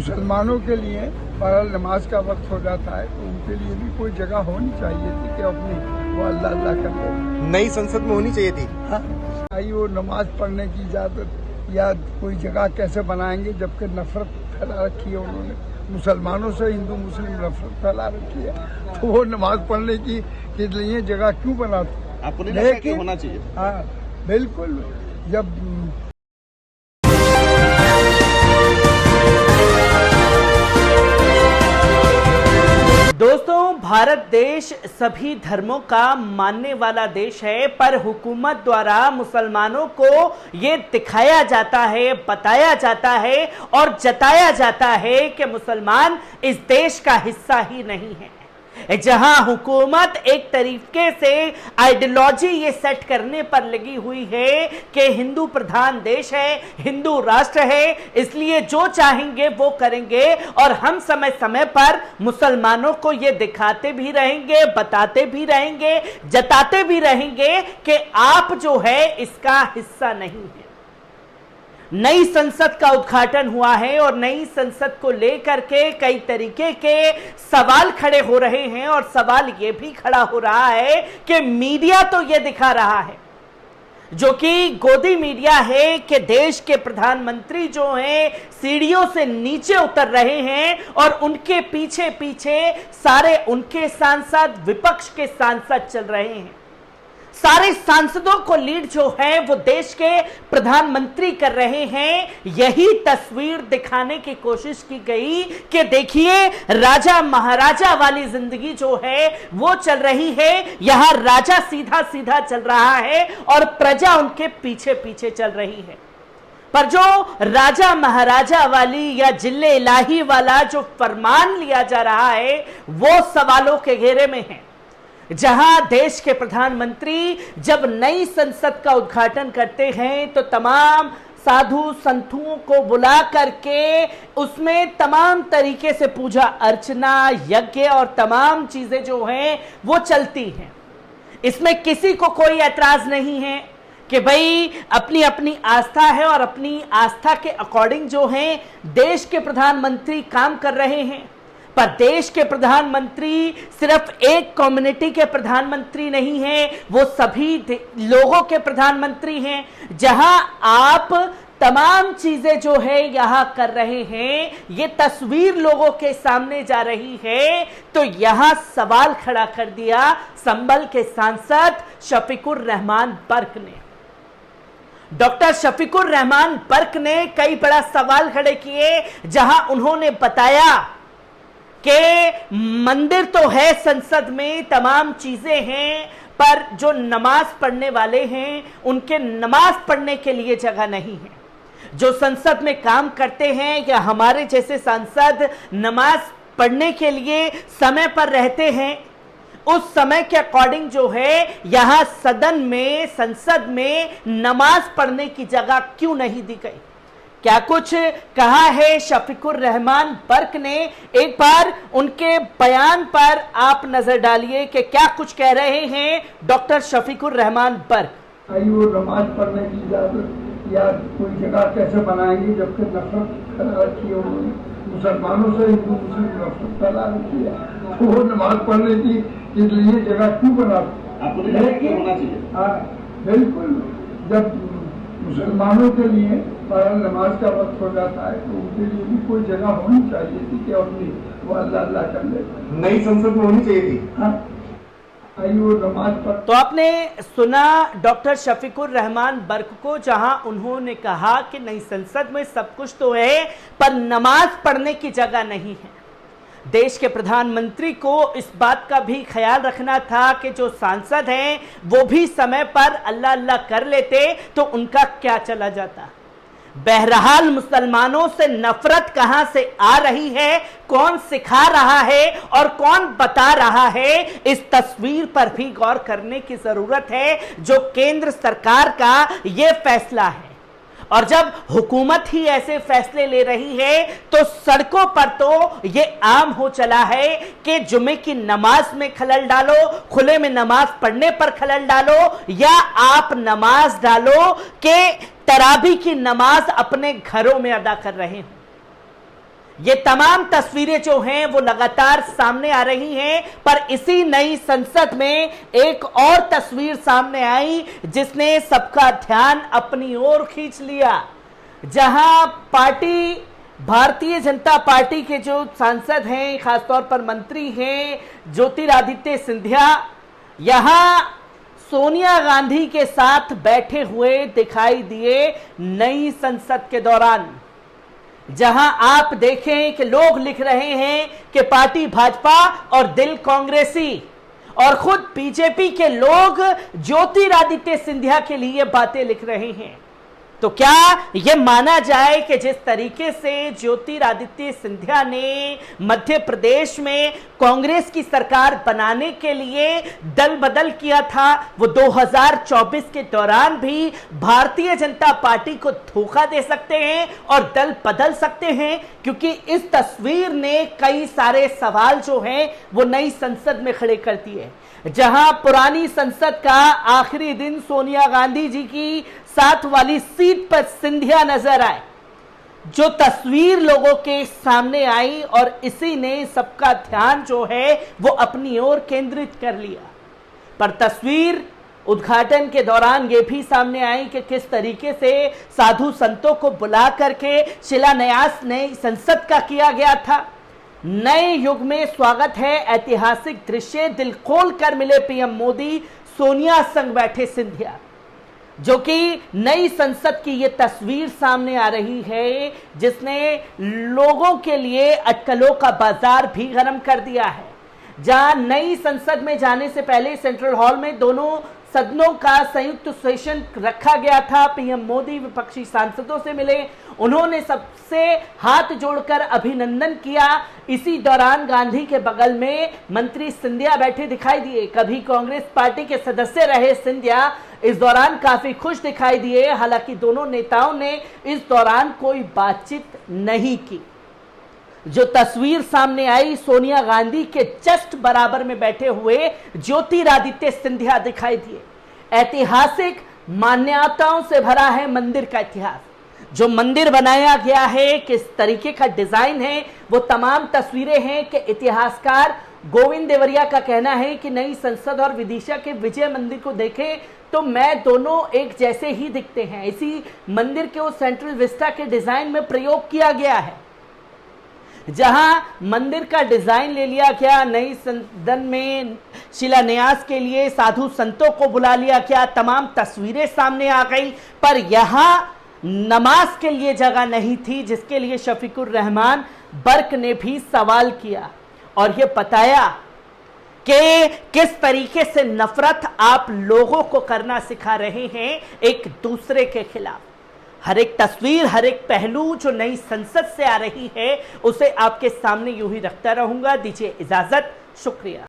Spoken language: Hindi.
मुसलमानों के लिए फर्ज नमाज का वक्त हो जाता है तो उनके लिए भी कोई जगह होनी चाहिए थी कि अपनी वो अल्लाह अल्लाह कर ले। नई संसद में होनी चाहिए थी। हाँ, वो नमाज पढ़ने की इजाजत या कोई जगह कैसे बनाएंगे जबकि नफरत फैला रखी है उन्होंने मुसलमानों से। हिंदू मुस्लिम नफरत फैला रखी है तो वो नमाज पढ़ने की के लिए जगह क्यों बनाते? आपको नहीं लगता कि होना चाहिए? हाँ बिल्कुल। जब दोस्तों, भारत देश सभी धर्मों का मानने वाला देश है, पर हुकूमत द्वारा मुसलमानों को ये दिखाया जाता है, बताया जाता है और जताया जाता है कि मुसलमान इस देश का हिस्सा ही नहीं है। जहां हुकूमत एक तरीके से आइडियोलॉजी ये सेट करने पर लगी हुई है कि हिंदू प्रधान देश है, हिंदू राष्ट्र है, इसलिए जो चाहेंगे वो करेंगे और हम समय समय पर मुसलमानों को ये दिखाते भी रहेंगे, बताते भी रहेंगे, जताते भी रहेंगे कि आप जो है इसका हिस्सा नहीं है। नई संसद का उद्घाटन हुआ है और नई संसद को लेकर के कई तरीके के सवाल खड़े हो रहे हैं और सवाल यह भी खड़ा हो रहा है कि मीडिया तो यह दिखा रहा है, जो कि गोदी मीडिया है, कि देश के प्रधानमंत्री जो हैं सीढ़ियों से नीचे उतर रहे हैं और उनके पीछे पीछे सारे उनके सांसद, विपक्ष के सांसद चल रहे हैं। सारे सांसदों को लीड जो है वो देश के प्रधानमंत्री कर रहे हैं। यही तस्वीर दिखाने की कोशिश की गई कि देखिए राजा महाराजा वाली जिंदगी जो है वो चल रही है। यहां राजा सीधा सीधा चल रहा है और प्रजा उनके पीछे पीछे चल रही है। पर जो राजा महाराजा वाली या जिले इलाही वाला जो फरमान लिया जा रहा है वो सवालों के घेरे में है। जहां देश के प्रधानमंत्री जब नई संसद का उद्घाटन करते हैं तो तमाम साधु संतों को बुला करके उसमें तमाम तरीके से पूजा अर्चना, यज्ञ और तमाम चीजें जो हैं वो चलती हैं। इसमें किसी को कोई ऐतराज नहीं है कि भाई अपनी अपनी आस्था है और अपनी आस्था के अकॉर्डिंग जो है देश के प्रधानमंत्री काम कर रहे हैं। पर देश के प्रधानमंत्री सिर्फ एक कम्युनिटी के प्रधानमंत्री नहीं हैं, वो सभी लोगों के प्रधानमंत्री हैं। जहां आप तमाम चीजें जो है यहां कर रहे हैं, ये तस्वीर लोगों के सामने जा रही है, तो यहां सवाल खड़ा कर दिया संभल के सांसद शफीकुर रहमान बर्क ने। डॉक्टर शफीकुर रहमान बर्क ने कई बड़ा सवाल खड़े किए, जहां उन्होंने बताया कि मंदिर तो है संसद में, तमाम चीजें हैं, पर जो नमाज पढ़ने वाले हैं उनके नमाज पढ़ने के लिए जगह नहीं है। जो संसद में काम करते हैं या हमारे जैसे सांसद नमाज पढ़ने के लिए समय पर रहते हैं, उस समय के अकॉर्डिंग जो है यहां सदन में, संसद में नमाज पढ़ने की जगह क्यों नहीं दी गई? क्या कुछ कहा है शफीकुर रहमान बर्क ने? एक बार उनके बयान पर आप नजर डालिए कि क्या कुछ कह रहे हैं डॉक्टर शफीकुर रहमान बर्क। वो नमाज पढ़ने की इजाजत या कोई जगह कैसे बनाएंगे जबकि नफरत फैला रखी है उन्होंने मुसलमानों से। हिंदू मुस्लिम नफरत फैला रखी है तो वो नमाज पढ़ने की लिए जगह क्यों बनाते? आपको नहीं लगता कि होना चाहिए? हाँ बिल्कुल। जब मुसलमानों के लिए फर्ज नमाज का वक्त हो जाता है तो उनके लिए भी कोई जगह होनी चाहिए थी कि अपनी वो अल्लाह अल्लाह कर ले। नई संसद में होनी चाहिए थी। हाँ, वो नमाज पढ़। तो आपने सुना डॉक्टर शफीकुर रहमान बर्क को, जहां उन्होंने कहा कि नई संसद में सब कुछ तो है पर नमाज पढ़ने की जगह नहीं है। देश के प्रधानमंत्री को इस बात का भी ख्याल रखना था कि जो सांसद हैं वो भी समय पर अल्लाह अल्लाह कर लेते तो उनका क्या चला जाता। बहरहाल मुसलमानों से नफरत कहां से आ रही है, कौन सिखा रहा है और कौन बता रहा है, इस तस्वीर पर भी गौर करने की जरूरत है। जो केंद्र सरकार का यह फैसला है और जब हुकूमत ही ऐसे फैसले ले रही है तो सड़कों पर तो ये आम हो चला है कि जुमे की नमाज में खलल डालो, खुले में नमाज पढ़ने पर खलल डालो, या आप नमाज डालो कि तरावी की नमाज अपने घरों में अदा कर रहे हो। ये तमाम तस्वीरें जो हैं वो लगातार सामने आ रही हैं, पर इसी नई संसद में एक और तस्वीर सामने आई जिसने सबका ध्यान अपनी ओर खींच लिया। जहां भारतीय जनता पार्टी के जो सांसद हैं, खासतौर पर मंत्री हैं ज्योतिरादित्य सिंधिया, यहां सोनिया गांधी के साथ बैठे हुए दिखाई दिए नई संसद के दौरान। जहां आप देखें कि लोग लिख रहे हैं कि पार्टी भाजपा और दिल कांग्रेसी, और खुद बीजेपी के लोग ज्योतिरादित्य सिंधिया के लिए बातें लिख रहे हैं। तो क्या यह माना जाए कि जिस तरीके से ज्योतिरादित्य सिंधिया ने मध्य प्रदेश में कांग्रेस की सरकार बनाने के लिए दल बदल किया था, वो 2024 के दौरान भी भारतीय जनता पार्टी को धोखा दे सकते हैं और दल बदल सकते हैं? क्योंकि इस तस्वीर ने कई सारे सवाल जो हैं वो नई संसद में खड़े कर दिए। जहां पुरानी संसद का आखिरी दिन सोनिया गांधी जी की साथ वाली सीट पर सिंधिया नजर आए, जो तस्वीर लोगों के सामने आई और इसी ने सबका ध्यान जो है वो अपनी ओर केंद्रित कर लिया। पर तस्वीर उद्घाटन के दौरान ये भी सामने आई कि किस तरीके से साधु संतों को बुला करके शिलान्यास नई संसद का किया गया था। नए युग में स्वागत है, ऐतिहासिक दृश्य, दिल खोल कर मिले पीएम मोदी, सोनिया संग बैठे सिंधिया, जो कि नई संसद की ये तस्वीर सामने आ रही है जिसने लोगों के लिए अटकलों का बाजार भी गर्म कर दिया है। जहां नई संसद में जाने से पहले सेंट्रल हॉल में दोनों सदनों का संयुक्त सेशन रखा गया था। पीएम मोदी विपक्षी सांसदों से मिले, उन्होंने सबसे हाथ जोड़कर अभिनंदन किया। इसी दौरान गांधी के बगल में मंत्री सिंधिया बैठे दिखाई दिए। कभी कांग्रेस पार्टी के सदस्य रहे सिंधिया इस दौरान काफी खुश दिखाई दिए। हालांकि दोनों नेताओं ने इस दौरान कोई बातचीत नहीं की। जो तस्वीर सामने आई, सोनिया गांधी के जस्ट बराबर में बैठे हुए ज्योतिरादित्य सिंधिया दिखाई दिए। ऐतिहासिक मान्यताओं से भरा है मंदिर का इतिहास। जो मंदिर बनाया गया है, किस तरीके का डिजाइन है, वो तमाम तस्वीरें हैं कि इतिहासकार गोविंद देवरिया का कहना है कि नई संसद और विदिशा के विजय मंदिर को देखें तो मैं दोनों एक जैसे ही दिखते हैं। इसी मंदिर के उस सेंट्रल विस्टा के डिजाइन में प्रयोग किया गया है। जहां मंदिर का डिजाइन ले लिया गया, नई सदन में शिलान्यास के लिए साधु संतों को बुला लिया गया, तमाम तस्वीरें सामने आ गई, पर यहां नमाज के लिए जगह नहीं थी, जिसके लिए शफीकुर रहमान बर्क ने भी सवाल किया और यह बताया कि किस तरीके से नफरत आप लोगों को करना सिखा रहे हैं एक दूसरे के खिलाफ। हर एक तस्वीर, हर एक पहलू जो नई संसद से आ रही है, उसे आपके सामने यूं ही रखता रहूंगा। दीजिए इजाजत, शुक्रिया।